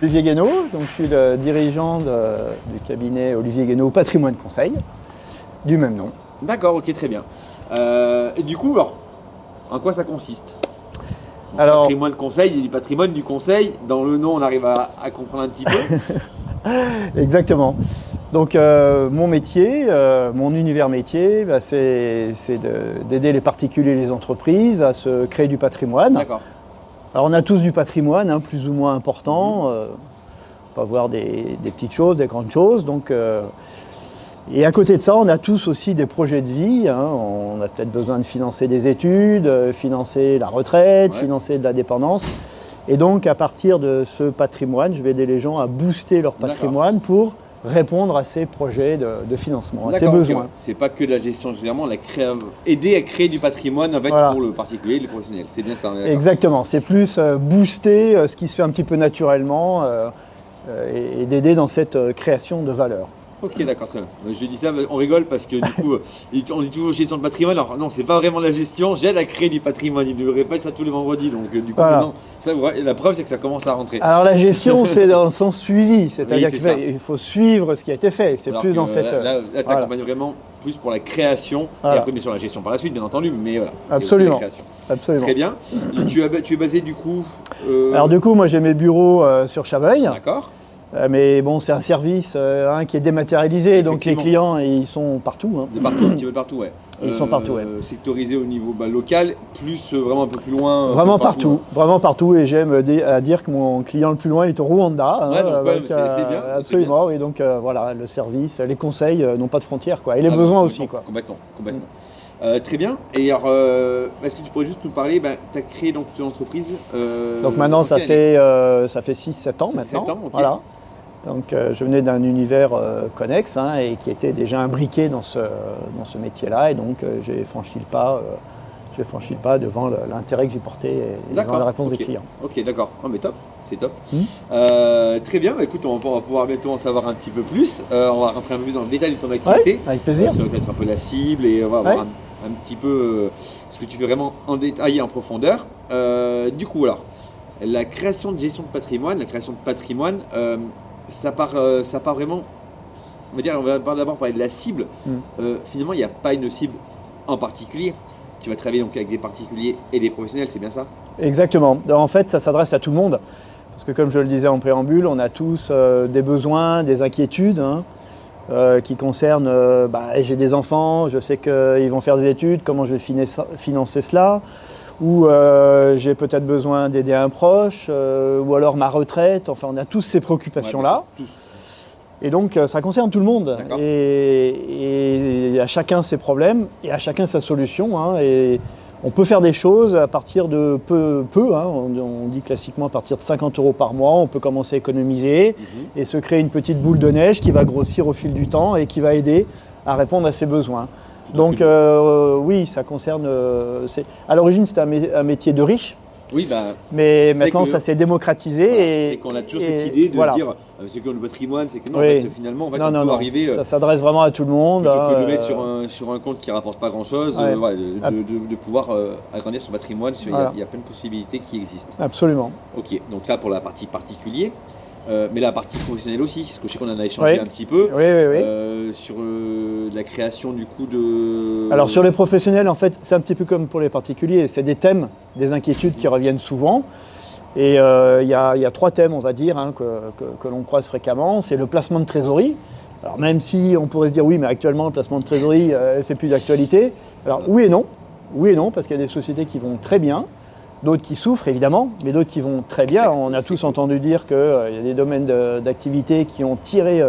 Olivier Guénaud, donc je suis le dirigeant du cabinet Olivier Guénaud Patrimoine Conseil, du même nom. D'accord, ok, très bien. Et du coup, alors, en quoi ça consiste? Alors, patrimoine conseil, il y a du patrimoine du conseil. Dans le nom, on arrive à comprendre un petit peu. Exactement. Donc mon métier, mon univers métier, c'est d'aider les particuliers et les entreprises à se créer du patrimoine. D'accord. Alors on a tous du patrimoine, plus ou moins important. On peut avoir des petites choses, des grandes choses. Et à côté de ça, on a tous aussi des projets de vie. On a peut-être besoin de financer des études, financer la retraite, financer de la dépendance. Et donc, à partir de ce patrimoine, je vais aider les gens à booster leur patrimoine pour répondre à ces projets de financement, à ces besoins. Okay. C'est pas que de la gestion, généralement, aider à créer du patrimoine avec pour le particulier et le professionnel. C'est bien ça. Exactement. C'est plus booster ce qui se fait un petit peu naturellement et d'aider dans cette création de valeur. Ok, d'accord, très bien. Je dis ça, on rigole parce que du coup, on dit toujours gestion de patrimoine. Alors non, c'est pas vraiment la gestion, j'aide à créer du patrimoine. Il nous répète ça tous les vendredis. Donc du coup, maintenant, ça, la preuve, c'est que ça commence à rentrer. Alors la gestion, c'est dans son suivi, c'est-à-dire qu'il faut suivre ce qui a été fait. C'est plus dans cette... Là tu accompagnes vraiment plus pour la création, et après, bien sûr, la gestion par la suite, bien entendu, mais voilà. Absolument. Absolument. Très bien. Et tu es basé du coup... Alors du coup, moi j'ai mes bureaux sur Chaveuil. D'accord. Mais bon, c'est un service qui est dématérialisé, donc les clients ils sont partout. Partout, un petit peu partout, ouais. Ils sont partout, ouais. Sectorisé au niveau local, plus vraiment un peu plus loin. Vraiment partout, vraiment partout. Et j'aime à dire que mon client le plus loin il est au Rwanda. C'est bien. Absolument. Et donc voilà, le service, les conseils n'ont pas de frontières, quoi. Et les besoins aussi, quoi. Complètement. Très bien. Et alors, est-ce que tu pourrais juste nous parler, tu as créé donc ton entreprise donc maintenant, ça fait 6-7 ans maintenant. 7 ans, ok. Voilà. Donc je venais d'un univers connexe et qui était déjà imbriqué dans ce métier-là. Et donc j'ai franchi le pas devant l'intérêt que j'ai porté et devant la réponse des clients. Ok, d'accord. Oh, mais top, c'est top. Très bien, écoute, on va pouvoir bientôt en savoir un petit peu plus. On va rentrer un peu plus dans le détail de ton activité. Ouais, avec plaisir. Ça va être un peu la cible et on va voir un petit peu ce que tu fais vraiment en détail et en profondeur. Du coup, alors, la création de gestion de patrimoine, ça part vraiment, on va d'abord parler de la cible. Finalement, il n'y a pas une cible en particulier. Tu vas travailler donc avec des particuliers et des professionnels, c'est bien ça? Exactement. En fait, ça s'adresse à tout le monde. Parce que comme je le disais en préambule, on a tous des besoins, des inquiétudes qui concernent j'ai des enfants, je sais qu'ils vont faire des études, comment je vais financer cela, ou j'ai peut-être besoin d'aider un proche, ou alors ma retraite. Enfin, on a tous ces préoccupations-là. Tous. Et donc, ça concerne tout le monde. Et à chacun ses problèmes et à chacun sa solution. Et on peut faire des choses à partir de peu. On dit classiquement à partir de 50 € par mois, on peut commencer à économiser et se créer une petite boule de neige qui va grossir au fil du temps et qui va aider à répondre à ses besoins. Donc oui, ça concerne... à l'origine, c'était un métier de riche. Oui, mais maintenant, ça s'est démocratisé. Voilà, c'est qu'on a toujours cette idée de se dire, c'est que le patrimoine, c'est que non, en fait, finalement, on peut arriver... Ça s'adresse vraiment à tout le monde. Plutôt que de le mettre sur un compte qui ne rapporte pas grand-chose, de pouvoir agrandir son patrimoine, il y a plein de possibilités qui existent. Absolument. Ok, donc là, pour la partie particulier. Mais la partie professionnelle aussi, parce que je sais qu'on en a échangé un petit peu sur la création du coup de... Alors sur les professionnels, en fait, c'est un petit peu comme pour les particuliers, c'est des thèmes, des inquiétudes qui reviennent souvent. Et il y a 3 thèmes, on va dire, que l'on croise fréquemment. C'est le placement de trésorerie. Alors même si on pourrait se dire oui, mais actuellement le placement de trésorerie, c'est plus d'actualité. Alors oui et non, parce qu'il y a des sociétés qui vont très bien. D'autres qui souffrent évidemment, mais d'autres qui vont très bien. On a tous entendu dire qu'il y a des domaines d'activité qui ont tiré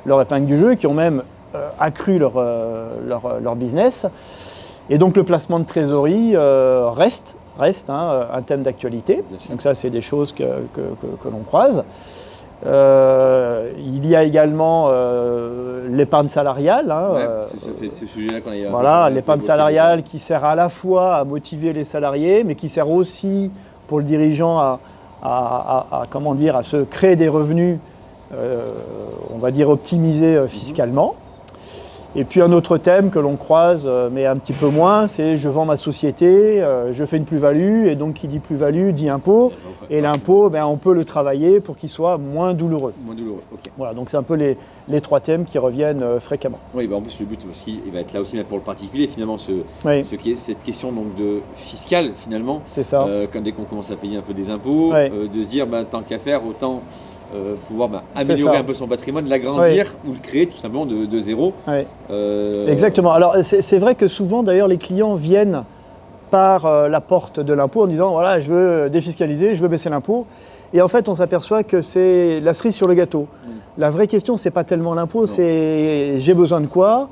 leur épingle du jeu, qui ont même accru leur business. Et donc le placement de trésorerie reste un thème d'actualité. Donc ça, c'est des choses que l'on croise. Il y a également l'épargne salariale. C'est ce sujet-là qu'on a. Voilà, l'épargne salariale qui sert à la fois à motiver les salariés, mais qui sert aussi pour le dirigeant à se créer des revenus, on va dire optimisés fiscalement. Et puis un autre thème que l'on croise, mais un petit peu moins, c'est je vends ma société, je fais une plus-value, et donc qui dit plus-value dit impôt. Et l'impôt, on peut le travailler pour qu'il soit moins douloureux. Moins douloureux, ok. Voilà, donc c'est un peu les trois thèmes qui reviennent fréquemment. Oui, en plus le but aussi, il va être là aussi pour le particulier, finalement, cette question donc, de fiscale, finalement. C'est ça. Dès qu'on commence à payer un peu des impôts, de se dire, tant qu'à faire, autant... pouvoir améliorer un peu son patrimoine, l'agrandir ou le créer tout simplement de zéro. Exactement. Alors c'est vrai que souvent d'ailleurs les clients viennent par la porte de l'impôt en disant voilà, je veux défiscaliser, je veux baisser l'impôt. Et en fait on s'aperçoit que c'est la cerise sur le gâteau. La vraie question c'est pas tellement l'impôt, c'est j'ai besoin de quoi,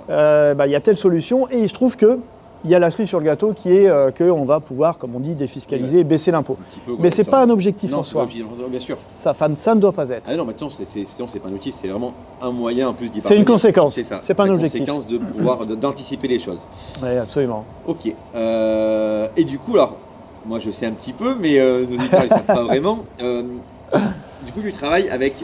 y a telle solution, et il se trouve que il y a la cerise sur le gâteau qui est qu'on va pouvoir, comme on dit, défiscaliser et baisser l'impôt. Mais ce n'est pas un objectif en soi. Bien sûr. Ça ne doit pas être. Ah non, mais sinon, c'est pas un objectif, c'est vraiment un moyen en plus d'y parvenir. C'est une conséquence, c'est pas un objectif. C'est une conséquence de pouvoir d'anticiper les choses. Oui, absolument. Ok. Et du coup, alors, moi je sais un petit peu, mais nos auditeurs ne savent pas vraiment. Du coup, tu travailles avec...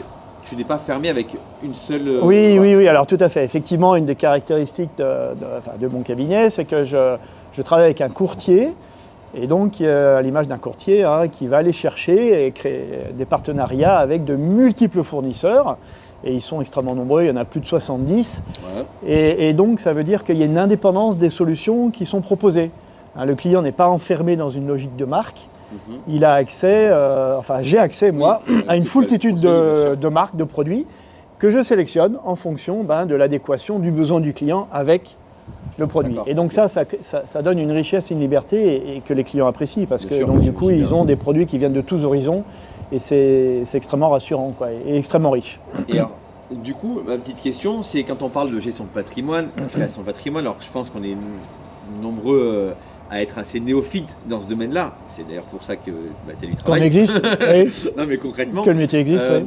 Tu n'es pas fermé avec une seule... Oui, alors tout à fait. Effectivement, une des caractéristiques de mon cabinet, c'est que je travaille avec un courtier, et donc à l'image d'un courtier qui va aller chercher et créer des partenariats avec de multiples fournisseurs, et ils sont extrêmement nombreux, il y en a plus de 70, et donc ça veut dire qu'il y a une indépendance des solutions qui sont proposées. Le client n'est pas enfermé dans une logique de marque. Il a accès, j'ai accès moi, à une foultitude de marques, de produits que je sélectionne en fonction de l'adéquation du besoin du client avec le produit. Et donc ça donne une richesse, une liberté et que les clients apprécient parce que donc, du coup ils ont des produits qui viennent de tous horizons et c'est extrêmement rassurant et extrêmement riche. Et alors, du coup, ma petite question, c'est quand on parle de gestion de patrimoine, création de patrimoine, alors je pense qu'on est nombreux à être assez néophyte dans ce domaine-là. C'est d'ailleurs pour ça que tu as du travail. Qu'on existe. Oui. Non, mais concrètement. Que le métier existe, oui.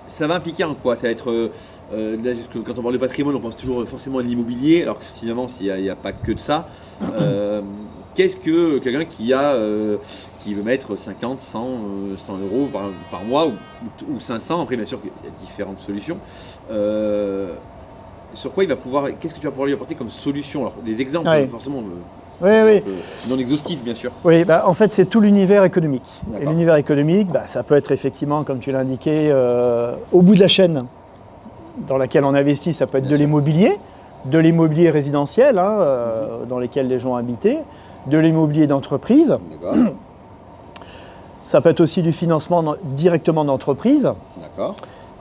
Ça va impliquer en quoi? Ça va être... quand on parle de patrimoine, on pense toujours forcément à l'immobilier, alors que finalement, il n'y a pas que de ça. Qu'est-ce que quelqu'un qui veut mettre 50, 100 euros par mois ou 500, après bien sûr il y a différentes solutions, sur quoi il va pouvoir... Qu'est-ce que tu vas pouvoir lui apporter comme solution? Alors, des exemples, forcément... non exhaustif, bien sûr. Oui, en fait, c'est tout l'univers économique. Et l'univers économique, ça peut être effectivement, comme tu l'as indiqué, au bout de la chaîne dans laquelle on investit, ça peut être de l'immobilier résidentiel, dans lequel les gens habitent, de l'immobilier d'entreprise. Ça peut être aussi du financement directement d'entreprises.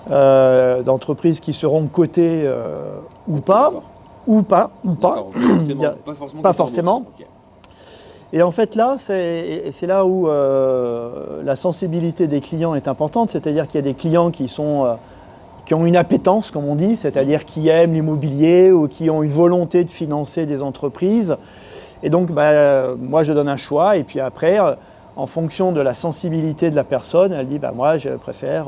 D'entreprises qui seront cotées ou pas. Pas forcément. Et en fait là, c'est là où la sensibilité des clients est importante, c'est-à-dire qu'il y a des clients qui ont une appétence, comme on dit, c'est-à-dire qui aiment l'immobilier ou qui ont une volonté de financer des entreprises. Et donc, moi, je donne un choix, et puis après, en fonction de la sensibilité de la personne, elle dit, moi, je préfère...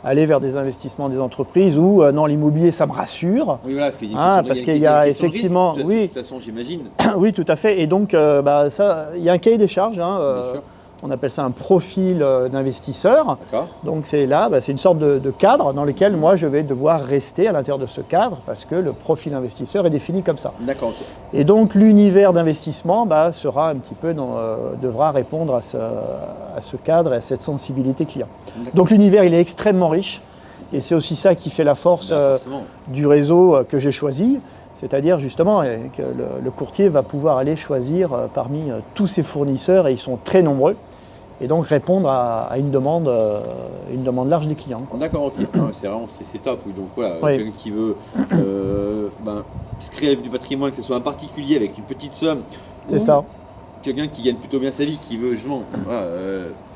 aller vers des investissements des entreprises où non, l'immobilier, ça me rassure. Oui, voilà, parce qu'il y a effectivement, de toute façon, j'imagine. Oui, tout à fait. Et donc, il y a un cahier des charges. On appelle ça un profil d'investisseur. Donc c'est là, c'est une sorte de cadre dans lequel moi je vais devoir rester à l'intérieur de ce cadre parce que le profil investisseur est défini comme ça. D'accord. Et donc l'univers d'investissement sera un petit peu devra répondre à ce cadre et à cette sensibilité client. Donc l'univers il est extrêmement riche et c'est aussi ça qui fait la force du réseau que j'ai choisi. C'est-à-dire justement que le courtier va pouvoir aller choisir parmi tous ses fournisseurs, et ils sont très nombreux, et donc répondre à une demande large des clients. D'accord, ok. C'est top. Donc voilà, quelqu'un qui veut se créer du patrimoine, que ce soit un particulier avec une petite somme, c'est ça. Quelqu'un qui gagne plutôt bien sa vie, qui veut justement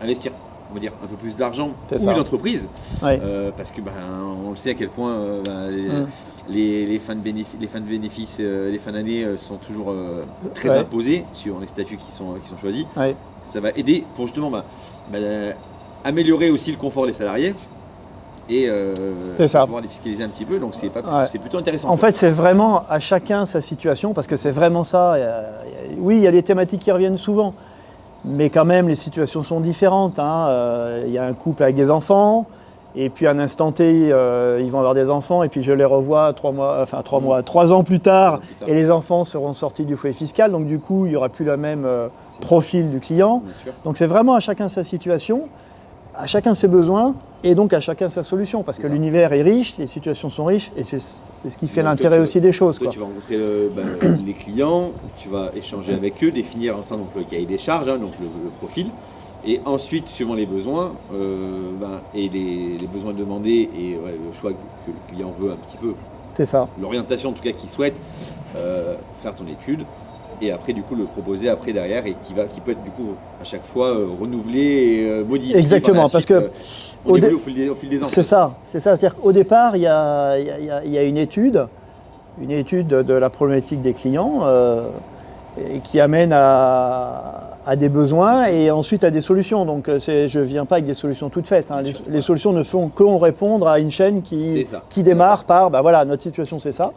investir, on va dire, un peu plus d'argent, ou une entreprise, parce que on le sait à quel point les fins de bénéfices, les fins d'année sont toujours très imposées sur les statuts qui sont choisis. Ça va aider pour justement améliorer aussi le confort des salariés et pouvoir les fiscaliser un petit peu. Donc c'est plutôt intéressant. En fait, c'est vraiment à chacun sa situation, parce que c'est vraiment ça. Oui, il y a des thématiques qui reviennent souvent, mais quand même les situations sont différentes. Il y a un couple avec des enfants. Et puis à un instant T, ils vont avoir des enfants et puis je les revois 3 ans plus tard et les enfants seront sortis du foyer fiscal. Donc du coup, il n'y aura plus le même profil du client. Donc c'est vraiment à chacun sa situation, à chacun ses besoins et donc à chacun sa solution. Parce que l'univers est riche, les situations sont riches et c'est ce qui fait l'intérêt aussi des choses. Toi, tu vas rencontrer les clients, tu vas échanger avec eux, définir ensemble donc, le cahier des charges, donc le profil. Et ensuite, suivant les besoins et les besoins demandés et le choix que le client veut un petit peu, c'est ça. L'orientation en tout cas qu'il souhaite, faire ton étude et après du coup le proposer après derrière et qui peut être du coup à chaque fois renouvelé et modifié. Exactement, parce que au fil des ans. C'est ça. C'est-à-dire qu'au départ, il y a une étude de la problématique des clients qui amène à des besoins et ensuite à des solutions. Donc je ne viens pas avec des solutions toutes faites. Hein. Les solutions ne font que répondre à une chaîne qui démarre par voilà, notre situation c'est ça,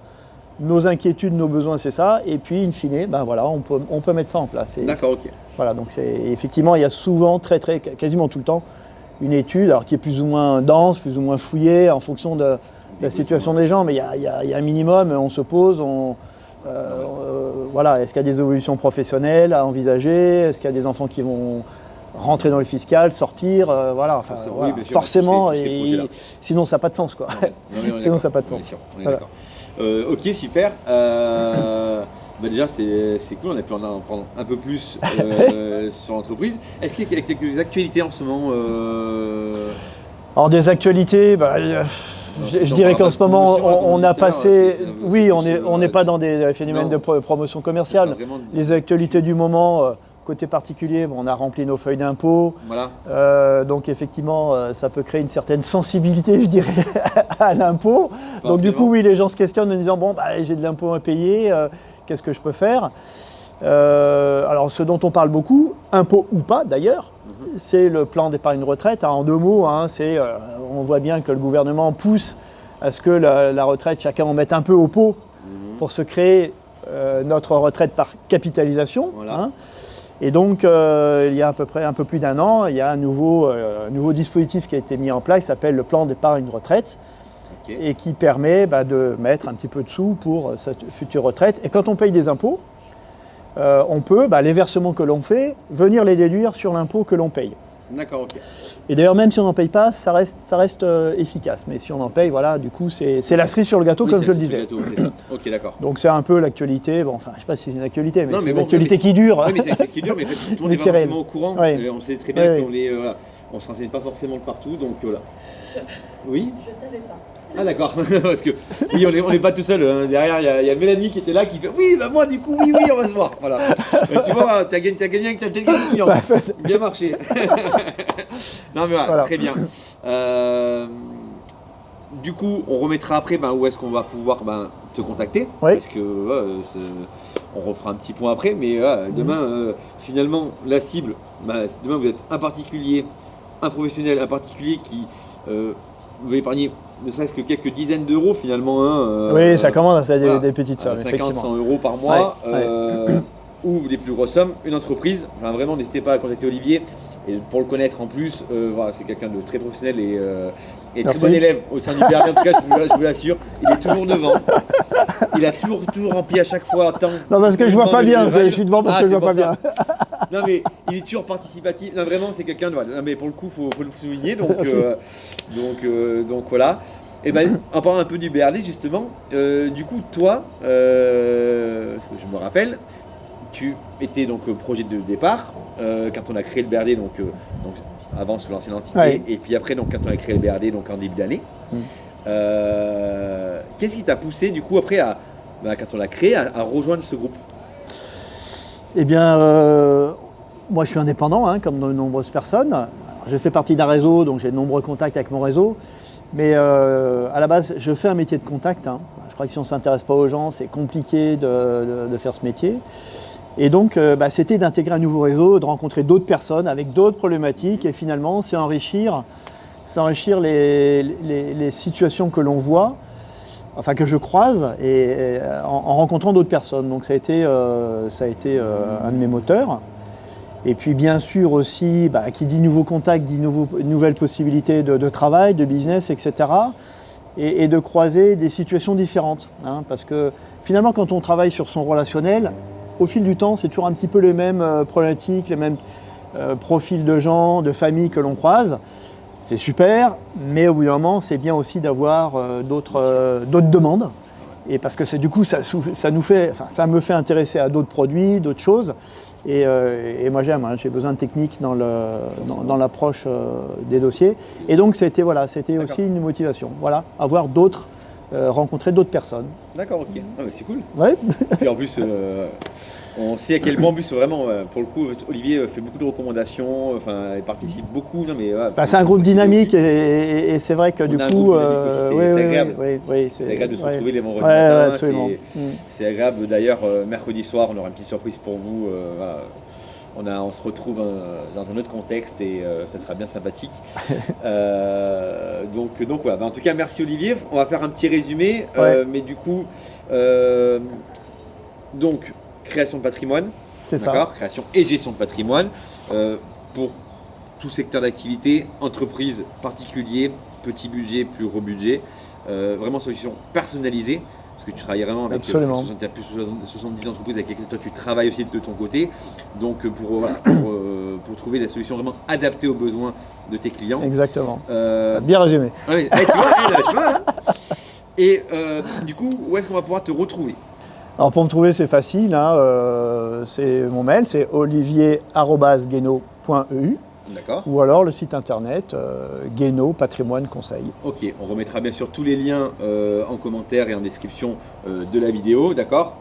nos inquiétudes, nos besoins c'est ça, et puis in fine, voilà, on peut mettre ça en place. D'accord, ok. Voilà, donc effectivement, il y a souvent, quasiment tout le temps, une étude alors, qui est plus ou moins dense, plus ou moins fouillée en fonction de la situation des gens, mais il y a un minimum, on se pose, voilà, est-ce qu'il y a des évolutions professionnelles à envisager? Est-ce qu'il y a des enfants qui vont rentrer dans le fiscal, sortir? Voilà, enfin, oui, bien sûr, forcément, sinon ça n'a pas de sens. Quoi. Sinon ça n'a pas de sens. Voilà. Ok, super. Déjà, c'est cool, on a pu en apprendre un peu plus sur l'entreprise. Est-ce qu'il y a quelques actualités en ce moment Alors, des actualités, je dirais qu'en ce moment, on a passé. Oui, on n'est pas dans des phénomènes de promotion commerciale. Les actualités du moment, côté particulier, on a rempli nos feuilles d'impôt. Voilà. Donc, effectivement, ça peut créer une certaine sensibilité, je dirais, à l'impôt. Donc, du coup, oui, les gens se questionnent en disant j'ai de l'impôt à payer, qu'est-ce que je peux faire? Alors, ce dont on parle beaucoup, impôt ou pas d'ailleurs, c'est le plan d'épargne retraite. En 2 mots, on voit bien que le gouvernement pousse à ce que la retraite, chacun en mette un peu au pot pour se créer notre retraite par capitalisation. Voilà. Et donc, il y a à peu près un peu plus d'1 an, il y a un nouveau dispositif qui a été mis en place qui s'appelle le plan d'épargne retraite et qui permet de mettre un petit peu de sous pour cette future retraite. Et quand on paye des impôts, on peut, les versements que l'on fait, venir les déduire sur l'impôt que l'on paye. D'accord, ok. Et d'ailleurs, même si on n'en paye pas, ça reste efficace. Mais si on en paye, voilà, du coup, c'est la cerise sur le gâteau, comme je le disais. Gâteau, c'est ça. Ok, d'accord. Donc c'est un peu l'actualité. Bon, enfin, je ne sais pas si c'est une actualité, mais c'est une actualité qui dure. Oui, mais c'est une actualité qui dure, mais tout le monde n'est pas forcément au courant. Oui. On sait très bien qu'on ne se renseigne pas forcément de partout, donc voilà. Oui. Je ne savais pas. Ah d'accord, parce que oui, on n'est pas tout seul. Hein. Derrière, il y a Mélanie qui était là, qui fait oui, moi du coup, oui, on va se voir. Voilà. Tu vois, t'as gagné avec ta petite gagne. Bien marché. Non mais voilà. Très bien. Du coup, on remettra après où est-ce qu'on va pouvoir te contacter. Oui. Parce que on refera un petit point après, mais demain, finalement, la cible, demain vous êtes un particulier, un professionnel, un particulier qui vous épargnez ne serait-ce que quelques dizaines d'euros finalement. Oui, ça commence à des petites sommes. 50-100 euros par mois, ou des plus grosses sommes. Une entreprise, vraiment n'hésitez pas à contacter Olivier. Et pour le connaître en plus, c'est quelqu'un de très professionnel et très bon élève au sein du BRD. En tout cas, je vous l'assure, il est toujours devant. Il a toujours rempli à chaque fois. Non, parce que je vois pas bien. Je suis devant parce que je vois pas bien. Non mais il est toujours participatif. Non vraiment c'est quelqu'un de. Non mais pour le coup faut le souligner. Donc voilà. Et en parlant un peu du BRD justement. Du coup toi, parce que je me rappelle, tu étais donc au projet de départ quand on a créé le BRD donc avant sous l'ancienne entité et puis après donc quand on a créé le BRD donc en début d'année. Qu'est-ce qui t'a poussé du coup après quand on l'a créé à rejoindre ce groupe? Eh bien, moi je suis indépendant, comme de nombreuses personnes. Alors, je fais partie d'un réseau, donc j'ai de nombreux contacts avec mon réseau. Mais à la base, je fais un métier de contact. Je crois que si on ne s'intéresse pas aux gens, c'est compliqué de faire ce métier. Et donc, c'était d'intégrer un nouveau réseau, de rencontrer d'autres personnes avec d'autres problématiques. Et finalement, c'est enrichir les situations que l'on voit, enfin que je croise, et en rencontrant d'autres personnes. Donc ça a été un de mes moteurs. Et puis bien sûr aussi, qui dit nouveaux contacts, dit nouvelles possibilités de travail, de business, etc. Et de croiser des situations différentes. Hein, parce que finalement, quand on travaille sur son relationnel, au fil du temps, c'est toujours un petit peu les mêmes problématiques, les mêmes profils de gens, de familles que l'on croise. C'est super, mais au bout d'un moment, c'est bien aussi d'avoir d'autres demandes. Et parce que du coup, ça me fait intéresser à d'autres produits, d'autres choses. Et moi j'aime, hein, j'ai besoin de technique dans l'approche des dossiers. Et donc c'était aussi une motivation, avoir rencontrer d'autres personnes. D'accord, ok. Ah, c'est cool. Ouais. Et puis en plus, on sait à quel point, en plus, vraiment, pour le coup, Olivier fait beaucoup de recommandations, il participe beaucoup. Non, mais, c'est un groupe dynamique et c'est vrai que du coup, c'est agréable. C'est agréable de se retrouver les vendredis matins. C'est agréable. D'ailleurs, mercredi soir, on aura une petite surprise pour vous. On se retrouve dans un autre contexte et ça sera bien sympathique. Donc voilà. En tout cas, merci Olivier. On va faire un petit résumé. Mais du coup, donc création de patrimoine. C'est ça. Création et gestion de patrimoine pour tout secteur d'activité, entreprise, particulier, petit budget, plus gros budget. Vraiment solution personnalisée. Parce que tu travailles vraiment avec plus de 70 entreprises avec lesquelles toi tu travailles aussi de ton côté. Donc pour trouver la solution vraiment adaptée aux besoins de tes clients. Exactement. Bien résumé. Ouais, tu vois, hein. Et du coup, où est-ce qu'on va pouvoir te retrouver? Alors pour me trouver, c'est facile. Hein, c'est mon mail, c'est olivier@gueno.eu. D'accord. Ou alors le site internet Gueno Patrimoine Conseil. Ok, on remettra bien sûr tous les liens en commentaire et en description de la vidéo, d'accord.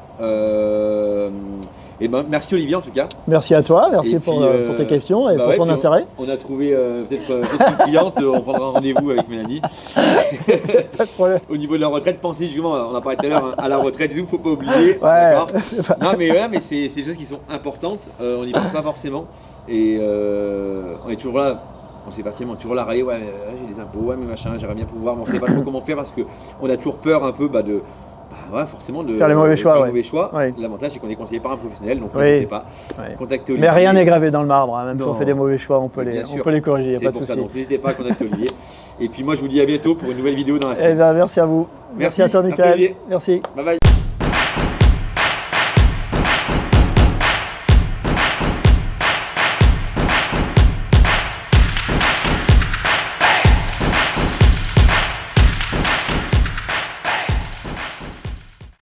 Merci Olivier en tout cas. Merci à toi, merci pour tes questions et pour ton intérêt. On a trouvé peut-être une cliente, on prendra rendez-vous avec Mélanie. Pas de problème. Au niveau de la retraite, pensez justement, on a parlé tout à l'heure, hein, à la retraite et tout, faut pas oublier. Ouais, d'accord. Non mais c'est des choses qui sont importantes, on n'y pense pas forcément. Et on est toujours là, on s'est toujours là à râler, j'ai des impôts, mais machin, j'aimerais bien pouvoir, mais on ne sait pas trop comment faire parce qu'on a toujours peur un peu forcément de faire les mauvais choix. Ouais. L'avantage c'est qu'on est conseillé par un professionnel, donc n'hésitez pas. Contactez Olivier. Mais rien n'est gravé dans le marbre, hein. Même si on fait des mauvais choix, on peut les corriger, il n'y a pas de souci. Donc n'hésitez pas à contacter Olivier. Et puis moi je vous dis à bientôt pour une nouvelle vidéo dans la semaine. Merci à vous. Merci à toi Michael. Merci. Merci. Bye bye.